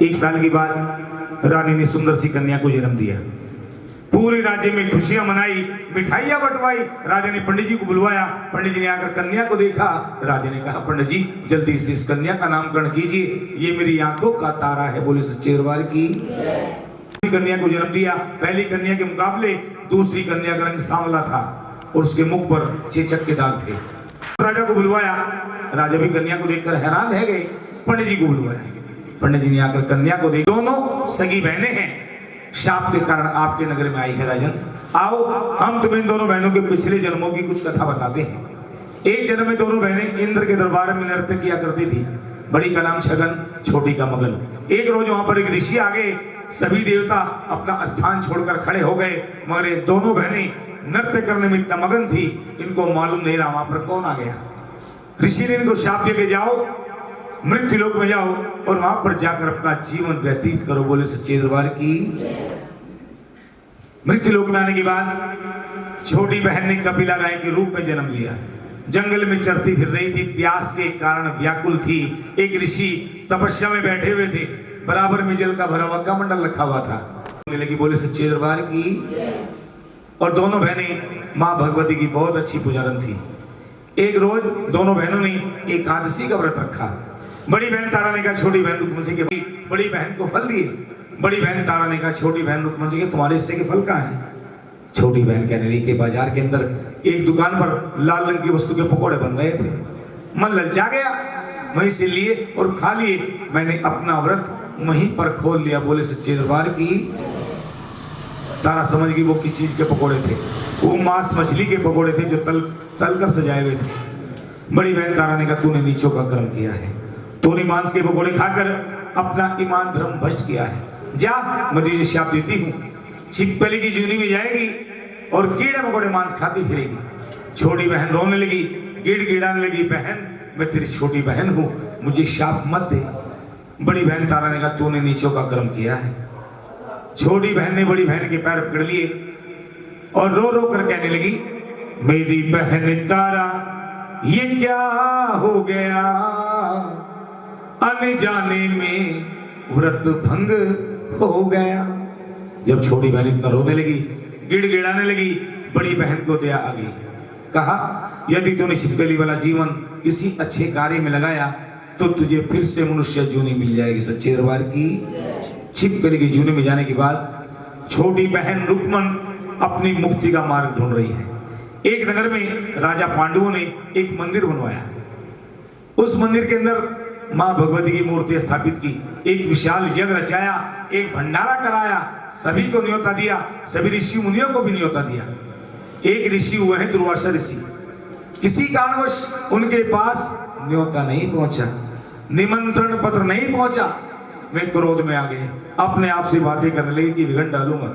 1 साल के बाद रानी ने सुंदर सी कन्या को जन्म दिया। पूरे राज्य में खुशियां मनाई, मिठाइयां बंटवाई। राजा ने पंडित जी को बुलवाया। पंडित जी ने आकर कन्या को देखा। राजा ने कहा, पंडित जी जल्दी से इस कन्या का नामकरण कीजिए, ये मेरी आंखों का तारा है। बोले सच्चे दरबार की। कन्या को जन्म दिया। पहली कन्या के मुकाबले दूसरी कन्या का रंग सांवला था और उसके मुख पर चेचक के दाग थे। राजा को बुलवाया। राजा भी कन्या को देखकर हैरान रह गए। पंडित जी को बुलवाया। पंडित जी ने आकर कन्या को देख, दोनों सगी बहनें हैं, शाप के कारण आपके नगर में आई है। राजन आओ, हम तुम्हें इन दोनों बहनों के पिछले जन्मों की कुछ कथा बताते हैं। एक जन्म में दोनों बहनें इंद्र के दरबार में नृत्य किया करती थी। बड़ी का नाम छगन, छोटी का मगन। एक रोज वहां पर एक ऋषि आ गए। सभी देवता अपना स्थान छोड़कर खड़े हो गए, मगर ये दोनों बहनें नृत्य करने में इतना मगन थी, इनको मालूम नहीं रहा वहां पर कौन आ गया। ऋषि ने इनको शाप दे के, जाओ मृत्यु लोक में जाओ और वहां पर जाकर अपना जीवन व्यतीत करो। बोले सच्चे दरबार की। मृत्यु लोक में आने के बाद छोटी बहन ने कपिला गाय के रूप में जन्म लिया। जंगल में चरती फिर रही थी, प्यास के कारण व्याकुल थी। एक ऋषि तपस्या में बैठे हुए थे, बराबर में जल का भरा हुआ कमंडल रखा हुआ था। लगी, बोले सच्चे दरबार की। और दोनों बहनें माँ भगवती की बहुत अच्छी पुजारन थी। एक रोज दोनों बहनों ने एकादशी का व्रत रखा। बड़ी बहन तारा ने कहा, छोटी बहन रुक्मणी के बड़ी बहन को फल दिए। बड़ी बहन तारा ने कहा, छोटी बहन रुक्मणी के तुम्हारे हिस्से के फल कहाँ हैं? छोटी बहन कहने लगी कि बाजार के अंदर एक दुकान पर लाल रंग की वस्तु के पकोड़े बन रहे थे, मन ललचा गया, वहीं से लिए और खा लिए। मैंने अपना व्रत वहीं पर खोल लिया। बोले सच्चे दरबार की। तारा समझ गई वो किस चीज के पकोड़े थे। वो मांस मछली के पकोड़े थे जो तल कर सजाए हुए थे। बड़ी बहन तारा ने कहा, तूने नीचों का कर्म किया है, तूने मांस के पकोड़े खाकर अपना ईमान धर्म भ्रष्ट किया है। जा, मैं तुझे शाप देती हूँ, छिपकली की जूनी में जाएगी और कीड़े मकोड़े मांस खाती फिरेगी। छोटी बहन रोने लगी, गिड़गिड़ाने लगी, बहन मैं तेरी छोटी बहन हूँ, मुझे शाप मत दे। बड़ी बहन तारा ने कहा, तूने नीचों का कर्म किया है। छोटी बहन ने बड़ी बहन के पैर पकड़ लिए और रो रो कर कहने लगी, मेरी बहन तारा ये क्या हो गया, आने जाने में व्रत भंग हो गया। जब छोटी बहन इतना रोने लगी, गिड़गिड़ाने लगी, बड़ी बहन को दया आ गई। कहा, यदि तूने छिपकली वाला जीवन किसी अच्छे कार्य में लगाया तो तुझे फिर से मनुष्य जूनी मिल जाएगी। सच्चे दरबार की। छिपकली की जूनी में जाने के बाद छोटी बहन रुक्मन अपनी मुक्ति का मार्ग ढूंढ रही है। एक नगर में राजा पांडवों ने एक मंदिर बनवाया। उस मंदिर के अंदर माँ भगवती की मूर्ति स्थापित की, एक विशाल यज्ञ रचाया, एक भंडारा कराया, सभी को न्योता दिया, सभी ऋषि मुनियों को भी न्योता दिया। एक ऋषि हुए हैं दुर्वासा ऋषि, किसी कारणवश उनके पास न्योता नहीं पहुंचा, निमंत्रण पत्र नहीं पहुंचा। वे क्रोध में आ गए, अपने आप से बातें करने लगे कि विघन डालूंगा।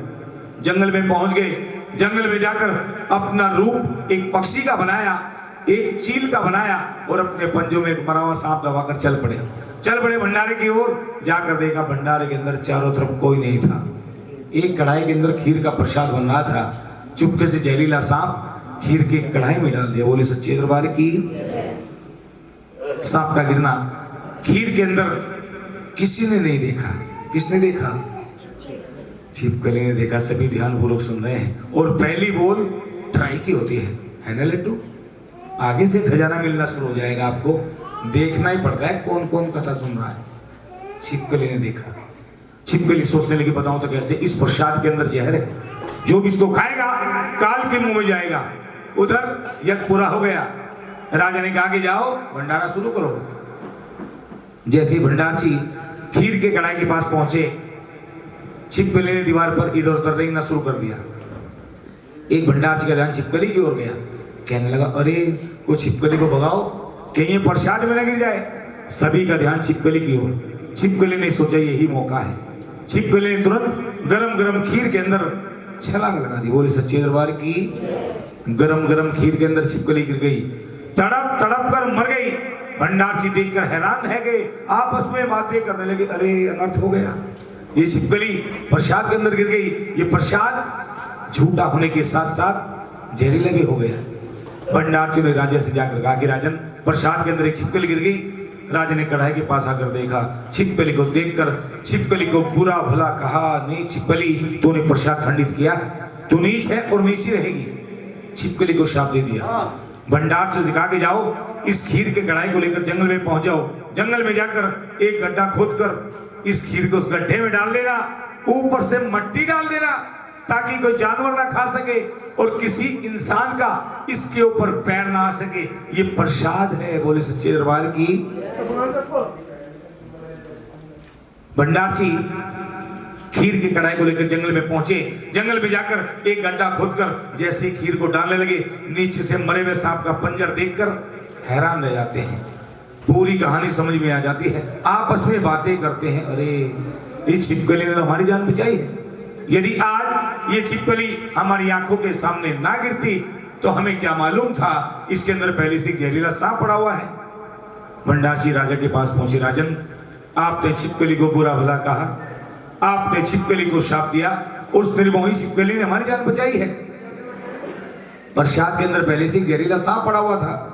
जंगल में पहुंच गए। जंगल में जाकर अपना रूप एक पक्षी का बनाया, एक चील का बनाया और अपने पंजों में एक मरा हुआ सांप दबाकर चल पड़े भंडारे की ओर। जाकर देखा भंडारे के अंदर चारों तरफ कोई नहीं था। एक कढ़ाई के अंदर खीर का प्रसाद बन रहा था। चुपके से जहरीला सांप खीर के कढ़ाई में डाल दिया। बोले सच्चे दरबार की। सांप का गिरना खीर के अंदर किसी ने नहीं देखा। किसने देखा? छिपकली ने देखा। सभी ध्यानपूर्वक सुन रहे हैं और पहली बोल ट्राई की होती है ना लड्डू? आगे से खजाना मिलना शुरू हो जाएगा। आपको देखना ही पड़ता है कौन कौन कथा सुन रहा है। छिपकली ने देखा। छिपकली सोचने लगी, बताऊं तो कैसे, इस प्रसाद के अंदर जहर है, जो भी इसको खाएगा काल के मुंह में जाएगा। उधर यज्ञ पूरा हो गया। राजा ने कहा कि जाओ भंडारा शुरू करो। जैसे ही भंडारची खीर के कढ़ाई के पास पहुंचे, छिपकली ने दीवार पर इधर उधर रेंगना शुरू कर दिया। एक भंडारची का ध्यान छिपकली की ओर गया। कहने लगा, अरे को छिपकली को भगाओ, कहीं प्रसाद में न गिर जाए। सभी का ध्यान छिपकली की ओर। छिपकली ने सोचा यही मौका है। छिपकली ने तुरंत गरम गरम खीर के अंदर छलांग लगा दी। बोले सच्चे दरबार की। गरम गरम खीर के अंदर छिपकली गिर गई, तड़प तड़प कर मर गई। भंडारची देखकर हैरान रह गए, आपस में बातें करने लगे, अरे अनर्थ हो गया, ये छिपकली प्रसाद के अंदर गिर गई। ये प्रसाद झूठा होने के साथ साथ जहरीला भी हो गया। भंडारची ने राजा से जाकर कहा कि राजन, प्रसाद के अंदर एक छिपकली गिर गई, राजा ने कढ़ाई के पास आकर देखा, छिपकली को देखकर छिपकली को बुरा भला कहा, नहीं छिपकली तूने प्रसाद खंडित किया, तू नीच है और नीच ही रहेगी। छिपकली को शाप दे दिया, भंडार से सिखा के जाओ, इस खीर के कढ़ाई को लेकर जंगल में पहुंच जाओ, जंगल में जाकर एक गड्ढा खोद कर इस खीर को उस गड्ढे में डाल देना, ऊपर से मिट्टी डाल देना ताकि कोई जानवर ना खा सके और किसी इंसान का इसके ऊपर पैर ना आ सके। ये प्रसाद है, बोले सच्चे दरबार की। भंडार जी खीर की कढ़ाई को लेकर जंगल में पहुंचे, जंगल में जाकर एक गड्ढा खोदकर जैसे खीर को डालने लगे, नीचे से मरे हुए सांप का पंजर देखकर हैरान रह जाते हैं। पूरी कहानी समझ में आ जाती है, आपस में बातें करते हैं, अरे ये छिपकली ने तो हमारी जान बचाई है, यदि आज ये छिपकली हमारी आंखों के सामने ना गिरती तो हमें क्या मालूम था इसके अंदर पहले से जहरीला सांप पड़ा हुआ है। भंडार जी राजा के पास पहुंचे, राजन आपने छिपकली को बुरा भला कहा, आपने छिपकली को शाप दिया, उस निर्मोही छिपकली ने हमारी जान बचाई है, प्रसाद के अंदर पहले से जहरीला सांप पड़ा हुआ था।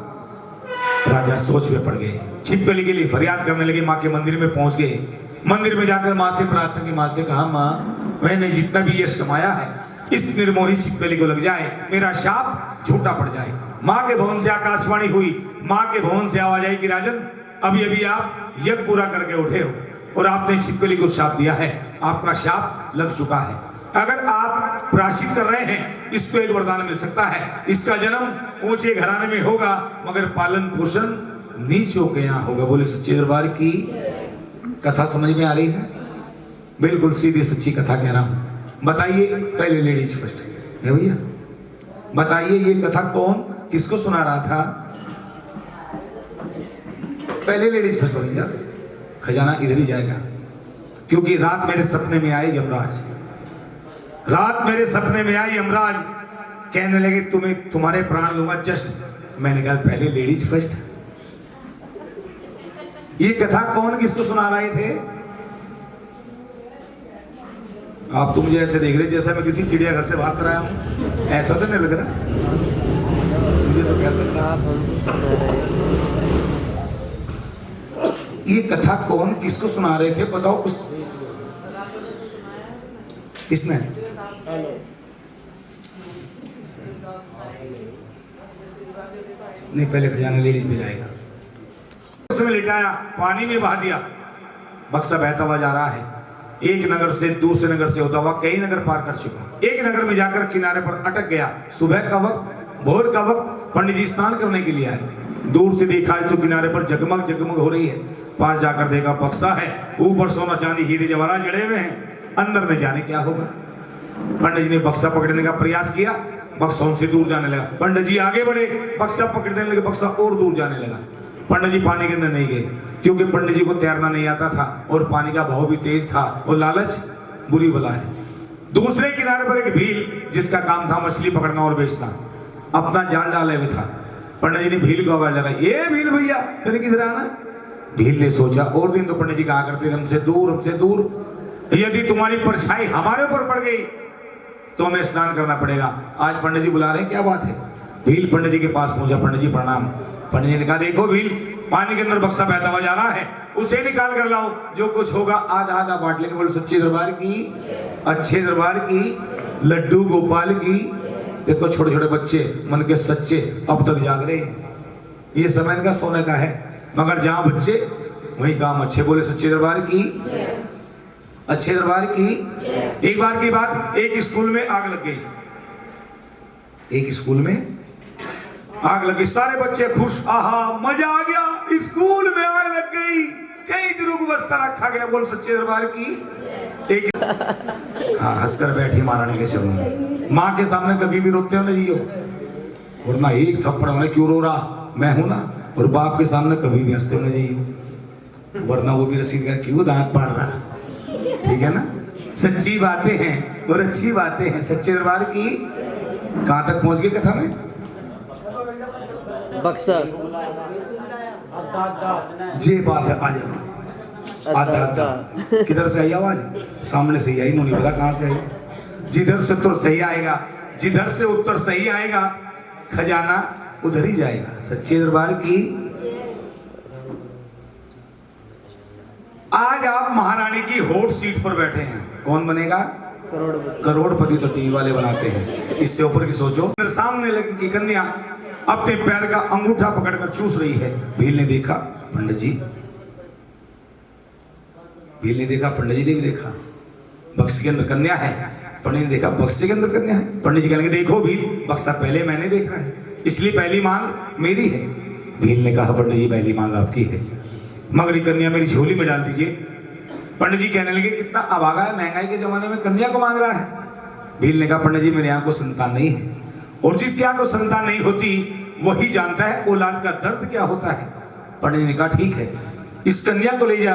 राजा सोच में पड़ गए, छिपकली के लिए फरियाद करने लगे, माँ के मंदिर में पहुंच गए। मंदिर में जाकर माँ से प्रार्थना की, माँ से कहा, माँ मैंने जितना भी यश कमाया है इस निर्मोही छिपकली को लग जाए, मेरा शाप झूठा पड़ जाए। माँ के भवन से आकाशवाणी हुई, माँ के भवन से आवाज आई कि राजन अभी अभी आप यज्ञ पूरा करके उठे हो और आपने छिपकली को शाप दिया है, आपका शाप लग चुका है, अगर आप प्रायश्चित कर रहे हैं इसको एक वरदान मिल सकता है, इसका जन्म ऊंचे घराने में होगा मगर पालन पोषण नीचों के यहाँ होगा। बोले सच्चे दरबार की। कथा समझ में आ रही है? बिल्कुल सीधी सच्ची कथा कह रहा हूं। बताइए, पहले लेडीज फर्स्ट है भैया, बताइए ये कथा कौन किसको सुना रहा था? पहले लेडीज फर्स्ट भैया, खजाना इधर ही जाएगा, क्योंकि रात मेरे सपने में आए यमराज, रात मेरे सपने में आए यमराज, कहने लगे तुम्हें तुम्हारे प्राण लूंगा जस्ट। मैंने कहा पहले लेडीज फर्स्ट। ये कथा कौन किसको सुना रहे थे? आप तो मुझे ऐसे देख रहे जैसा मैं किसी चिड़ियाघर से भाग कर आया हूं, ऐसा तो नहीं लग रहा मुझे, तो क्या लग रहा। ये कथा कौन किसको सुना रहे थे बताओ कुछ? किसने? नहीं, पहले खजाना लेडीज पे जाएगा। उसमें लिटाया, पानी में बहा दिया, बक्सा बहता हुआ जा रहा है, एक नगर से दूसरे नगर से होता हुआ कई नगर पार कर चुका। एक नगर में जाकर किनारे पर अटक गया। सुबह का वक्त, भोर का वक्त, पंडित जी स्नान करने के लिए आए। दूर से देखा तो किनारे पर जगमग जगमग हो रही है, पास जाकर देखा बक्सा है, ऊपर सोना चांदी हीरे जवाहरात जड़े हुए हैं, अंदर में जाने क्या होगा। पंडित जी ने बक्सा पकड़ने का प्रयास किया, बक्सा उनसे दूर जाने लगा। पंडित जी आगे बढ़े, बक्सा पकड़ने लगे, बक्सा और दूर जाने लगा। पंडित जी पानी के अंदर नहीं गए क्योंकि पंडित जी को तैरना नहीं आता था और पानी का भाव भी तेज था और लालच बुरी बला है। दूसरे किनारे पर एक भील जिसका काम था मछली पकड़ना और बेचना, अपना जाल डाले हुए था। पंडित जी ने भील को आवाज लगाई, ये भील भैया तेरे किधर आना? भील ने सोचा और दिन तो पंडित जी कहा करते हमसे दूर, यदि तुम्हारी परछाई हमारे ऊपर पड़ गई तो हमें स्नान करना पड़ेगा। आज पंडित जी बुला रहे हैं, क्या बात है? भील पंडित जी के पास पहुंचा, पंडित जी प्रणाम। पंडित जी ने कहा देखो भील, पानी के अंदर बक्सा बहता हुआ जा रहा है, उसे निकाल कर लाओ, जो कुछ होगा आधा आधा बांट लेंगे। बोले सच्चे दरबार की, अच्छे दरबार की, लड्डू गोपाल की। देखो छोटे छोटे बच्चे मन के सच्चे अब तक जाग रहे हैं, ये समय इनका सोने का है, मगर जहां बच्चे वहीं काम अच्छे। बोले सच्चे दरबार की, अच्छे दरबार की। एक बार की बात, एक स्कूल में आग लग गई, एक स्कूल में आग लगी, सारे बच्चे खुश, आहा मजा आ गया, स्कूल में आग लग गई, कई दिनों को बस्ता रखा गया। बोल सच्चे दरबार की। एक हाँ हंसकर बैठी महारानी के चरणों में। माँ के सामने कभी भी रोते हो ना जियो, वरना एक थप्पड़ होने क्यों रो रहा, मैं हूं ना। और बाप के सामने कभी भी हंसते हो ना जियो, वरना वो भी रसीद कर क्यों दांत पाड़ रहा। ठीक है ना, सच्ची बातें हैं और अच्छी बातें हैं। सच्चे दरबार की। कहां तक पहुंच गई कथा में? बक्सर। ये बात है, आ जाओ। आधा किधर से आई आवाज? सामने से ही आई, इन्होंने पता कहां से आई। जिधर से उत्तर सही आएगा, जिधर से उत्तर सही आएगा, खजाना उधर ही जाएगा। सच्चे दरबार की। आप महारानी की हॉट सीट पर बैठे हैं, कौन बनेगा? करोड़पति तो टीवी वाले बनाते हैं, इससे ऊपर की सोचो। मेरे सामने लड़की कन्या अपने पैर का अंगूठा पकड़कर चूस रही है। भील ने देखा, पंडित जी, भील ने देखा, पंडित जी ने भी देखा, बक्से के अंदर कन्या है। पंडित ने देखा, बक्से के अंदर कन्या है। पंडित जी कहेंगे, देखो भील, बक्सा पहले मैंने देखा है, इसलिए पहली मांग मेरी है। भील ने कहा, पंडित जी पहली मांग आपकी है, मगर ये कन्या मेरी झोली में डाल दीजिए। पंडित जी कहने लगे, कितना अभागा है, महंगाई के जमाने में कन्या को मांग रहा है। भील ने कहा, पंडित जी मेरे यहाँ को संतान नहीं है, और जिसके यहाँ को संतान नहीं होती वही जानता है औलाद का दर्द क्या होता है। पंडित जी ने कहा, ठीक है, इस कन्या को ले जा,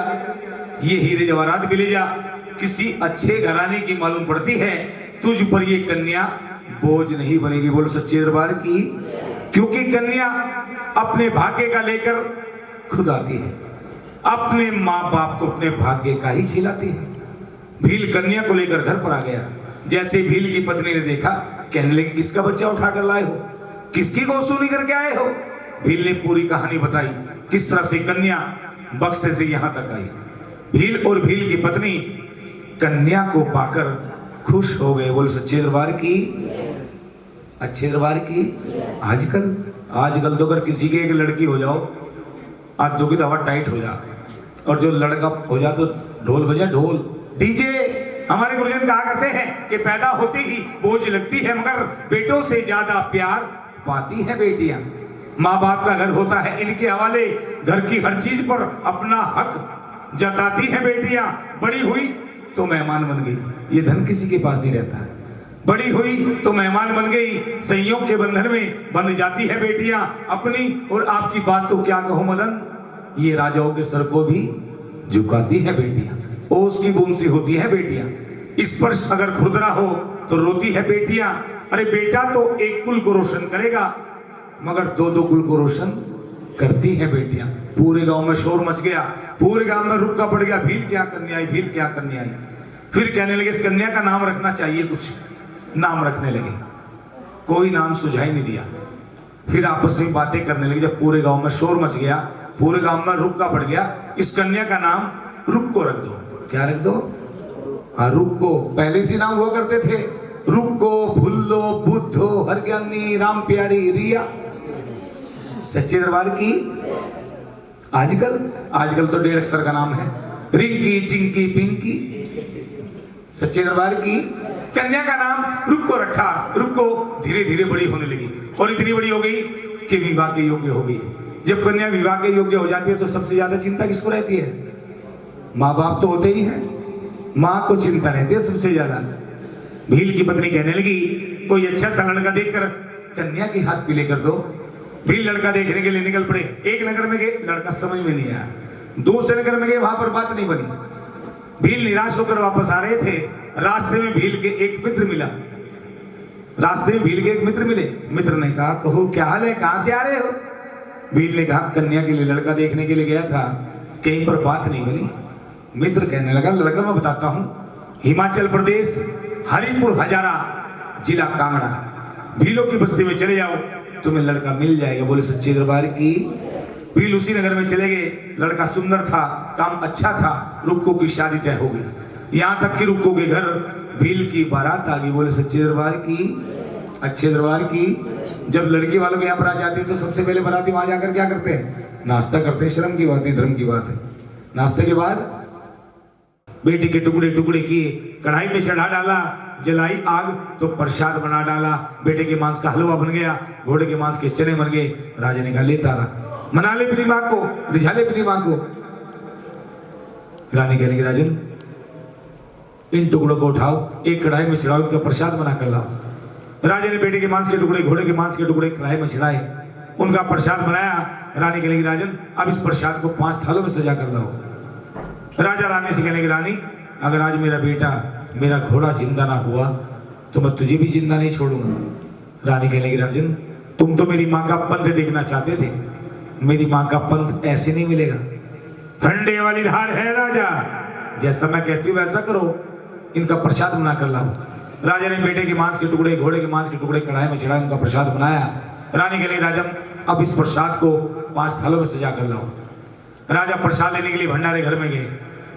ये हीरे जवाहरात भी ले जा, किसी अच्छे घराने की मालूम पड़ती है, तुझ पर ये कन्या बोझ नहीं बनेगी। बोलो सच्चे दरबार की। क्योंकि कन्या अपने भाग्य का लेकर खुद आती है, अपने माँ बाप को अपने भाग्य का ही खिलाती है। भील कन्या को लेकर घर पर आ गया। जैसे भील की पत्नी ने देखा, कहने लगी, किसका बच्चा उठाकर लाए हो, किसकी गौसूली करके आए हो? भील ने पूरी कहानी बताई, किस तरह से कन्या बक्से से यहां तक आई। भील और भील की पत्नी कन्या को पाकर खुश हो गए। बोल सच्चे दरबार की, अच्छे दरबार की। आजकल तो अगर किसी के एक लड़की हो जाओ, आज दो की तो हवा टाइट हो जा, और जो लड़का हो जा तो ढोल बजा, ढोल डीजे। हमारे गुरुजन कहा करते हैं कि पैदा होती ही बोझ लगती है, मगर बेटों से ज्यादा प्यार पाती है बेटियां। माँ बाप का घर होता है इनके हवाले, घर की हर चीज पर अपना हक जताती है बेटियां। बड़ी हुई तो मेहमान बन गई, ये धन किसी के पास नहीं रहता। बड़ी हुई तो मेहमान बन गई, संयोग के बंधन में बंध जाती है बेटियां। अपनी और आपकी बात तो क्या कहो मदन, ये राजाओं के सर को भी झुकाती है बेटियां, ओस की बूंद सी होती है बेटियां। स्पर्श अगर खुरदरा हो तो रोती है बेटियां। अरे बेटा तो एक कुल को रोशन करेगा, मगर दो दो कुल को रोशन करती है बेटियां। पूरे गांव में शोर मच गया, पूरे गांव में रुक्का पड़ गया, भील क्या कन्या आई, भील क्या कन्या आई। फिर कहने लगे, इस कन्या का नाम रखना चाहिए, कुछ नाम रखने लगे। कोई नाम सुझाई नहीं दिया। फिर आपस में बातें करने लगे। जब पूरे गांव में शोर मच गया, पूरे गांव में रुक्का पड़ गया, इस कन्या का नाम रुक्को रख दो। क्या रख दो? हाँ, रुक्को। पहले से नाम हुआ करते थे, रुक्को, फुल्लो, बुद्धो, हरज्ञानी, राम प्यारी, रिया। सच्चे दरबार की। आजकल तो 1.5 अक्षर का नाम है, रिंकी, चिंकी, पिंकी। सच्चे दरबार की। कन्या का नाम रुक्को रखा। रुक्को धीरे धीरे बड़ी होने लगी, और इतनी बड़ी हो गई कि विवाह के योग्य हो गई। जब कन्या विवाह के योग्य हो जाती है तो सबसे ज्यादा चिंता किसको रहती है? माँ बाप तो होते ही हैं, माँ को चिंता रहती है सबसे ज्यादा। भील की पत्नी कहने लगी, कोई अच्छा सा लड़का देखकर कन्या के हाथ पीले कर दो। भील लड़का देखने के लिए निकल पड़े। एक नगर में गए, लड़का समझ में नहीं आया। दूसरे नगर में गए, वहां पर बात नहीं बनी। भील निराश होकर वापस आ रहे थे, रास्ते में भील के एक मित्र मिला। मित्र ने कहा, कहो क्या हाल है, कहां से आ रहे हो? भील ने कहा, कन्या के लिए लड़का देखने के लिए गया था, कहीं पर बात नहीं बनी। मित्र कहने लगा, लड़का मैं बताता हूं, हिमाचल प्रदेश, हरिपुर हजारा, जिला कांगड़ा, भीलों की बस्ती में चले जाओ, तुम्हें लड़का मिल जाएगा। बोले सच्चे दरबार की। भील उसी नगर में चले गए। लड़का सुंदर था, काम अच्छा था, रुक्को की शादी तय हो गई। यहाँ तक कि रुक्को के घर भील की बारात आ गई। बोले सच्चे दरबार की, अच्छे दरबार की। जब लड़की वालों के यहाँ पर आ जाते हैं तो सबसे पहले बाराती वहां जाकर क्या करते हैं? नाश्ता करते हैं। शर्म की बात नहीं, धर्म की बात है। नाश्ते के बाद बेटी के टुकड़े टुकड़े किए, कढ़ाई में चढ़ा डाला, जलाई आग तो प्रसाद बना डाला। बेटे के मांस का हलवा बन गया, घोड़े के मांस के चने बन गए। राजा ने कहा, ले तारा, मना ले अपनी मां को, रिझा ले अपनी मां को। रानी कहने की, राजन इन टुकड़ों को उठाओ, एक कढ़ाई में चढ़ाओ, इनका प्रसाद बना कर लाओ। राजा ने बेटे के मांस के टुकड़े, घोड़े के मांस के टुकड़े कढ़ाई में चढ़ाए, उनका प्रसाद बनाया। रानी कहने की, राजन अब इस प्रसाद को 5 थालों में सजा कर लाओ। राजा रानी से कहने की, रानी अगर आज मेरा बेटा, मेरा घोड़ा जिंदा ना हुआ तो मैं तुझे भी जिंदा नहीं छोड़ूंगा। रानी कहने की, राजन तुम तो मेरी माँ का पंथ देखना चाहते थे, मेरी माँ का पंथ ऐसे नहीं मिलेगा। खंडे वाली धार है राजा, जैसा मैं कहती हूँ वैसा करो, इनका प्रसाद बना कर लाओ। राजा ने बेटे के मांस के टुकड़े, घोड़े के मांस के टुकड़े कढ़ाई में चढ़ाए, उनका प्रसाद बनाया। रानी कहने लगी, राजन अब इस प्रसाद को 5 थालों में सजा कर लाओ। राजा प्रसाद लेने के लिए भंडारे घर में गए।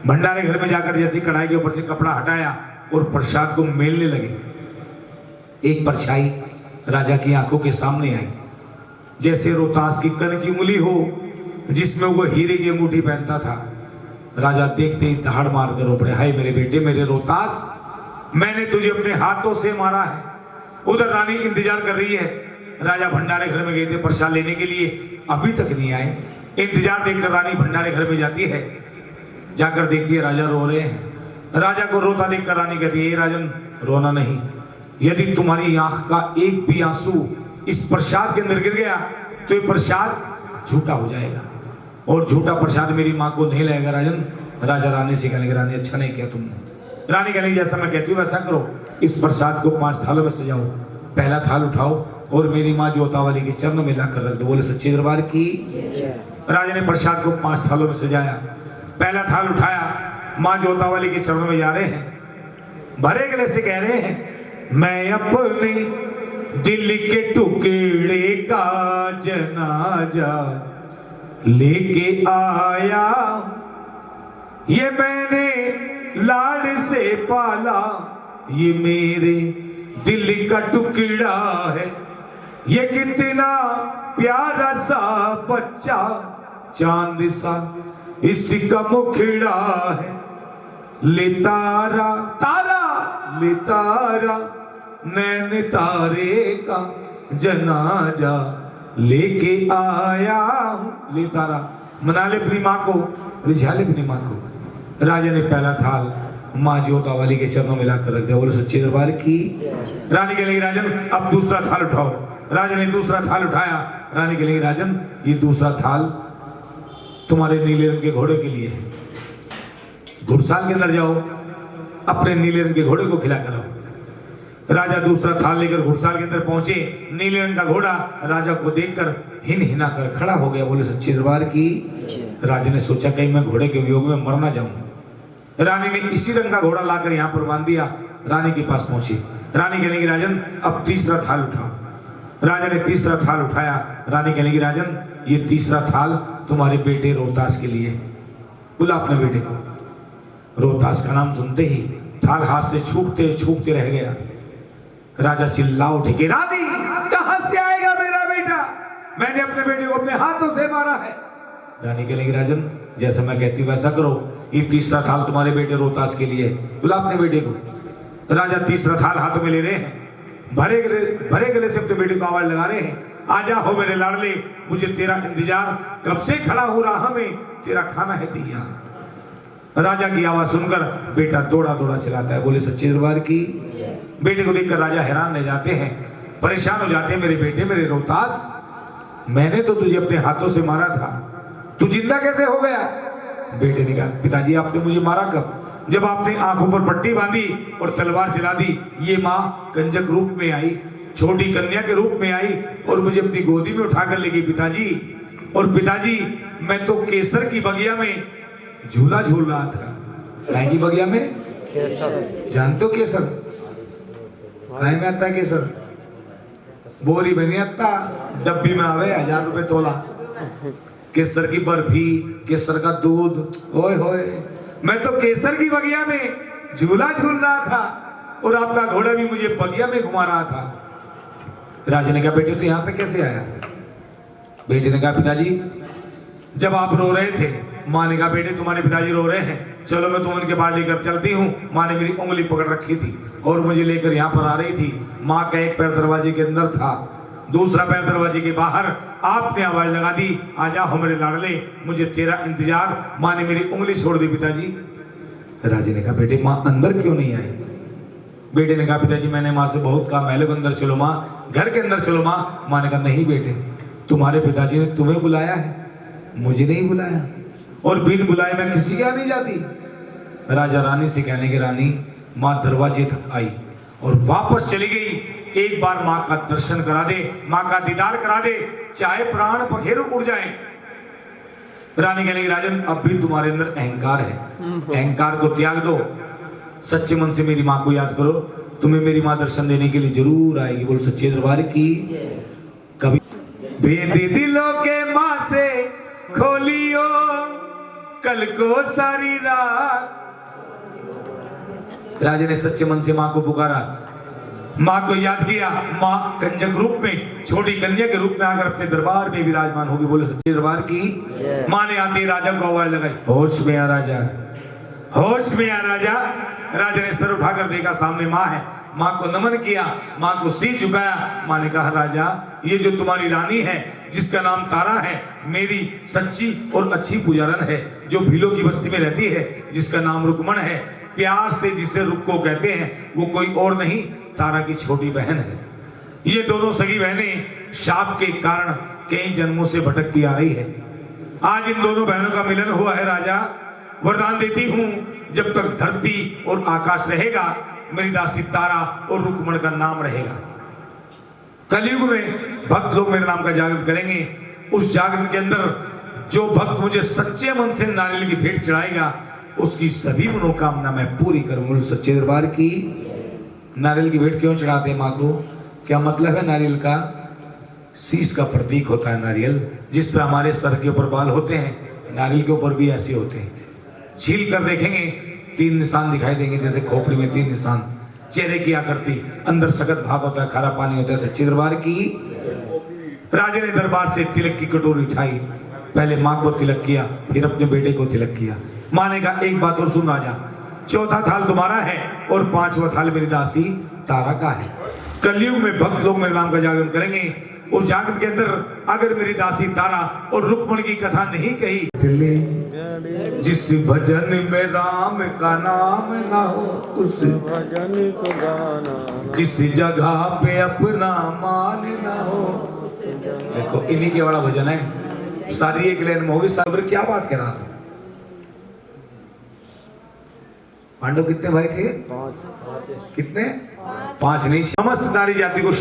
भंडारे घर में जाकर जैसी कढ़ाई के ऊपर से कपड़ा हटाया और प्रसाद को मेलने लगे, एक परछाई राजा की आंखों के सामने आई, जैसे रोहतास की कन की उंगली हो जिसमें वो हीरे की अंगूठी पहनता था। राजा देखते ही दहाड़ मार कर रो पड़े, हाय मेरे बेटे, मेरे रोहतास, मैंने तुझे अपने हाथों से मारा है। उधर रानी इंतजार कर रही है। राजा भंडारे घर में गए थे प्रसाद लेने के लिए, अभी तक नहीं आए। इंतजार देखकर रानी भंडारे घर में जाती है, जाकर देखती है राजा रो रहे हैं। राजा को रोता देखकर रानी कहती है, राजन रोना नहीं, यदि तुम्हारी आंख का एक भी आंसू इस प्रसाद के अंदर गिर गया तो ये प्रसाद झूठा हो जाएगा और झूठा प्रसाद मेरी माँ को नहीं लगेगा। राजन, राजा रानी से कहने, रानी अच्छा नहीं किया तुमने। रानी कहने, जैसा मैं कहती हूँ वैसा करो, इस प्रसाद को 5 थालों में सजाओ, पहला थाल उठाओ और मेरी माँ जोतावाली के चरणों में लाकर रख दो। बोले सच्चे दरबार की। राजा ने प्रसाद को 5 थालों में सजाया, पहला थाल उठाया, माँ जोतावाली के चरणों में जा रहे हैं, भरे गले से कह रहे हैं, मैं अपने दिल के टुकड़े का जनाजा लेके आया, ये मैंने लाड से पाला, ये मेरे दिल का टुकड़ा है, ये कितना प्यारा सा बच्चा, चांद सा इसका मुखड़ा है, ले तारा तारा ले तारा नैन तारे का जनाजा लेके आया हूं। ले तारा मना ले अपनी माँ को, रिझा ले अपनी माँ को। राजा ने पहला थाल माँ जोतावाली के चरणों में लाकर रख दिया। बोले सच्चे दरबार की। रानी के लिए, राजन अब दूसरा थाल उठाओ। राजा ने दूसरा थाल उठाया। रानी के लिए, राजन ये दूसरा थाल तुम्हारे नीले रंग के घोड़े के लिए है, घुड़साल के अंदर जाओ, अपने नीले रंग के घोड़े को खिला कर आओ। राजा दूसरा थाल लेकर घुड़साल के अंदर पहुंचे। नीले रंग का घोड़ा राजा को देखकर हिन हिना कर खड़ा हो गया। बोले सच्चे दरबार की। राजा ने सोचा कहीं मैं घोड़े के वियोग में मर ना जाऊं। रानी ने इसी रंग का घोड़ा लाकर यहाँ पर बांध दिया। रानी के पास पहुंची। रानी कहने की, राजन अब तीसरा थाल उठाओ। राजा ने तीसरा थाल उठाया। रानी कहने की, राजन ये तीसरा थाल तुम्हारे बेटे रोहतास के लिए। बुला अपने बेटे को। रोहतास का नाम सुनते ही थाल हाथ से छूटते छूटते रह गया। राजा चिल्ला उठे कि रानी कहां से आएगा मेरा बेटा, मैंने अपने बेटे को अपने हाथों से मारा है। रानी कहने की, राजन जैसा मैं कहती हूँ वैसा करो, ये तीसरा थाल तुम्हारे बेटे रोहतास के लिए। बुला अपने बेटे को। राजा तीसरा थाल हाथों में ले रहे हैं, भरे गले से अपने बेटे को आवाज लगा रहे हैं, आजा हो मेरे लाडले, मुझे तेरा इंतजार कब से खड़ा हो रहा में, तेरा खाना है तैयार। राजा की आवाज सुनकर बेटा दौड़ा दौड़ा चलाता है। बोले सच्चे दरबार की। बेटे को देखकर राजा हैरान रह जाते हैं, परेशान हो जाते हैं। मेरे बेटे, मेरे रोहतास, मैंने तो तुझे अपने हाथों से मारा था, तू जिंदा कैसे हो गया? बेटे ने कहा, पिताजी आपने मुझे मारा कब? जब आपने आंखों पर पट्टी बांधी और तलवार चला दी। ये माँ कंजक रूप में आई, छोटी कन्या के रूप में आई और मुझे अपनी गोदी में उठाकर ले गई पिताजी। और पिताजी मैं तो केसर की बगिया में झूला झूल रहा था। काय की बगिया में? जानते हो केसर काय में आता है? केसर बोरी में नहीं आता, डब्बी में आवे 1000 रुपए तोला। केसर की बर्फी, केसर का दूध, ओए होए, मैं तो केसर की बगिया में झूला झूल रहा था और आपका घोड़ा भी मुझे बगिया में घुमा रहा था। राजा ने कहा, बेटे तो यहाँ पे कैसे आया? बेटे ने कहा, पिताजी जब आप रो रहे थे, माँ ने कहा, बेटे तुम्हारे पिताजी रो रहे हैं, चलो मैं तुम्हें उनके पास लेकर चलती हूँ। माँ ने मेरी उंगली पकड़ रखी थी और मुझे लेकर यहाँ पर आ रही थी। माँ का एक पैर दरवाजे के अंदर था, दूसरा पैर दरवाजे के बाहर। आपने आवाज लगा दी, आजा हो मेरे लाडले, मुझे तेरा इंतजार। माँ ने मेरी उंगली छोड़ दी पिताजी। राजा ने कहा, बेटे माँ अंदर क्यों नहीं आई? बेटे ने कहा, पिताजी मैंने माँ से बहुत कहा, महल के अंदर चलो माँ, घर के अंदर चलो माँ। माँ ने कहा, नहीं बेटे, तुम्हारे पिताजी ने तुम्हें बुलाया है, मुझे नहीं बुलाया, और बिन बुलाए मैं किसी के यहाँ नहीं जाती। राजा रानी से कहने की, रानी माँ दरवाजे तक आई और वापस चली गई। एक बार माँ का दर्शन करा दे, माँ का दीदार करा दे, चाहे प्राण पखेरु उड़ जाए। रानी कहने की, राजन अब भी तुम्हारे अंदर अहंकार है, अहंकार को त्याग दो, सच्चे मन से मेरी माँ को याद करो, तुम्हें मेरी माँ दर्शन देने के लिए जरूर आएगी। बोल सच्चे दरबार की। कभी भेद दिलों के माँ से खोलियो, कल को सारी रात। राजा ने सच्चे मन से मां को पुकारा, मां को याद किया। मां कंजक रूप में, छोटी कन्या के रूप में आकर अपने दरबार में विराजमान होगी। बोले सच्चे दरबार की। मां ने आते ही राजा को आवाज लगाई, होश में आ राजा, होश में आ राजा। राजा ने सर उठाकर देखा सामने मां है। मां को नमन किया, मां को सिर झुकाया। मां ने कहा, राजा ये जो तुम्हारी रानी है जिसका नाम तारा है, मेरी सच्ची और अच्छी पुजारन है, जो भीलों की बस्ती में रहती है, जिसका नाम रुकमण है, प्यार से जिसे रुक को कहते हैं, वो कोई और नहीं तारा की छोटी बहन है। ये दोनों सगी बहनें शाप के कारण कई जन्मों से भटकती आ रही है। आज इन दोनों बहनों का मिलन हुआ है। राजा वरदान देती हूं, जब तक धरती और आकाश रहेगा, मेरी दासी तारा और रुकमण का नाम रहेगा। कलयुग में भक्त लोग मेरे नाम का जागरण करेंगे। उस जागरण के अंदर जो भक्त मुझे सच्चे मन से नारियल की भेंट चढ़ाएगा, उसकी सभी मनोकामना मैं पूरी करूंगा। सच्चे दरबार की। नारियल की भेंट क्यों चढ़ाते हैं मां को? क्या मतलब है नारियल का? शीश का प्रतीक होता है नारियल। जिस तरह हमारे सर के ऊपर बाल होते हैं, नारियल के ऊपर भी ऐसे होते हैं। छील कर देखेंगे 3 निशान दिखाई देंगे, जैसे खोपड़ी में 3 निशान, चेहरे की आकृति, अंदर सख्त भाग होता है, खारा पानी होता है। सच्चे दरबार की। राजा ने दरबार से तिलक की कटोरी उठाई, पहले मां को तिलक किया, फिर अपने बेटे को तिलक किया। मां ने कहा, एक बात और सुन राजा, चौथा थाल तुम्हारा है और 5वां थाल मेरी दासी तारा का है। कलयुग में भक्त लोग मेरे नाम का जागरण करेंगे। उस जागरण के अंदर अगर मेरी दासी तारा और रुकमण की कथा नहीं कही, जिस भजन में राम का नाम ना हो, उस भजन को गाना, जिस जगह पे अपना मान ना हो। देखो इन्हीं के बड़ा भजन है, सारी एक लाइन में होगी। साबर क्या बात कह रहा था? पांडव कितने भाई थे? 5। कितने? 5 नहीं, समस्त नारी जाति को